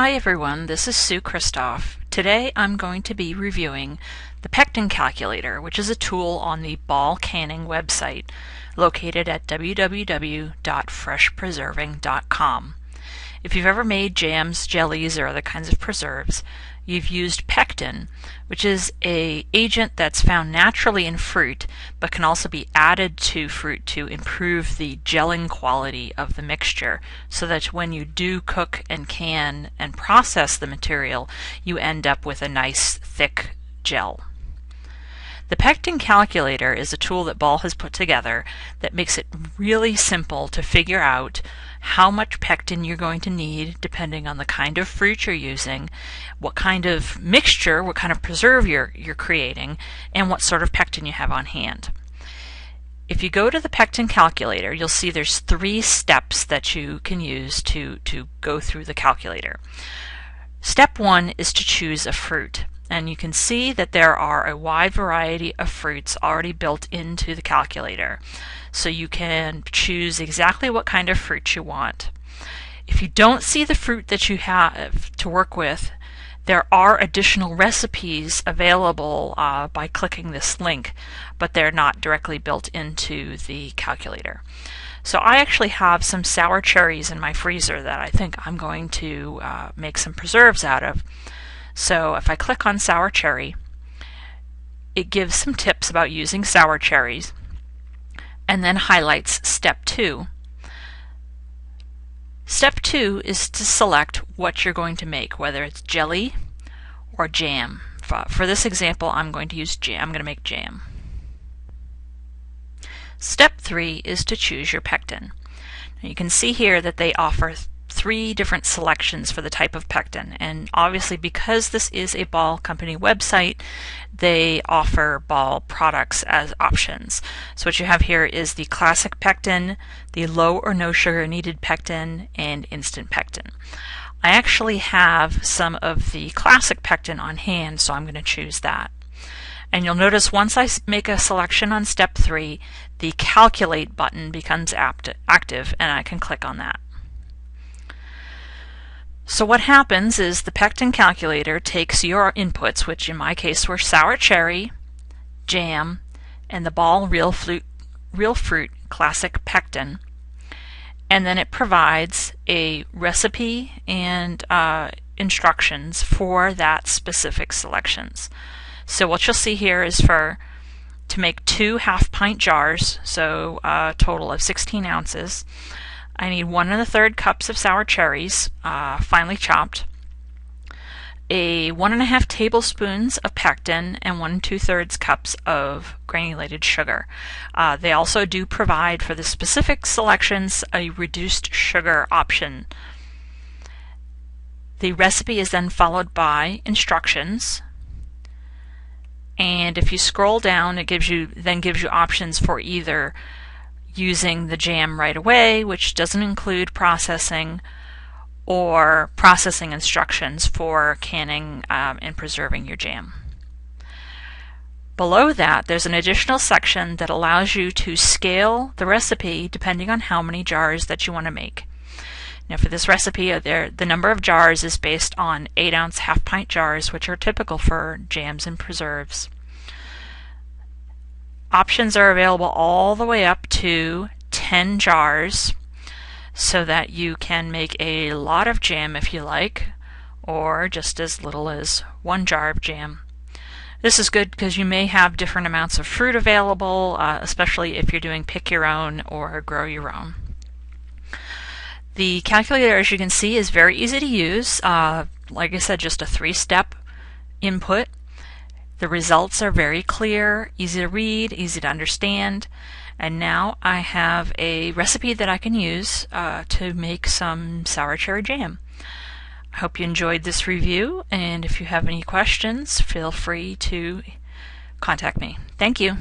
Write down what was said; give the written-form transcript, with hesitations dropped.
Hi everyone, this is Sue Christoph. Today I'm going to be reviewing the Pectin calculator, which is a tool on the ball canning website located at www.freshpreserving.com. If you've ever made jams, jellies, or other kinds of preserves, you've used pectin, which is an agent that's found naturally in fruit but can also be added to fruit to improve the gelling quality of the mixture so that when you do cook and can and process the material, you end up with a nice thick gel. The Pectin calculator is a tool that Ball has put together that makes it really simple to figure out how much pectin you're going to need depending on the kind of fruit you're using, what kind of mixture, what kind of preserve you're creating, and what sort of pectin you have on hand. If you go to the Pectin calculator, you'll see there's 3 steps that you can use to go through the calculator. Step 1 is to choose a fruit. And you can see that there are a wide variety of fruits already built into the calculator. So you can choose exactly what kind of fruit you want. If you don't see the fruit that you have to work with, there are additional recipes available by clicking this link, but they're not directly built into the calculator. So I actually have some sour cherries in my freezer that I think I'm going to make some preserves out of. So if I click on sour cherry, it gives some tips about using sour cherries and then highlights step 2. Step 2 is to select what you're going to make, whether it's jelly or jam. For this example, I'm going to use jam. I'm going to make jam. Step 3 is to choose your pectin. Now you can see here that they offer 3 different selections for the type of pectin, and obviously because this is a Ball company website, they offer Ball products as options. So what you have here is the classic pectin, the low or no sugar needed pectin, and instant pectin. I actually have some of the classic pectin on hand, so I'm going to choose that. And you'll notice once I make a selection on step 3, the calculate button becomes active and I can click on that. So what happens is the Pectin calculator takes your inputs, which in my case were sour cherry, jam, and the Ball Real Fruit Classic Pectin, and then it provides a recipe and instructions for that specific selections. So what you'll see here is to make 2 half-pint jars, so a total of 16 ounces. I need 1 1/3 cups of sour cherries, finely chopped, 1 1/2 tablespoons of pectin, and 1 2/3 cups of granulated sugar. They also do provide for the specific selections a reduced sugar option. The recipe is then followed by instructions, and if you scroll down, it gives you options for either using the jam right away, which doesn't include processing, or processing instructions for canning and preserving your jam. Below that, there's an additional section that allows you to scale the recipe depending on how many jars that you want to make. Now for this recipe, the number of jars is based on 8-ounce half-pint jars, which are typical for jams and preserves. Options are available all the way up to 10 jars so that you can make a lot of jam if you like, or just as little as 1 jar of jam. This is good because you may have different amounts of fruit available, especially if you're doing pick your own or grow your own. The calculator, as you can see, is very easy to use. Like I said, just a 3-step input. The results are very clear, easy to read, easy to understand, and now I have a recipe that I can use to make some sour cherry jam. I hope you enjoyed this review, and if you have any questions, feel free to contact me. Thank you.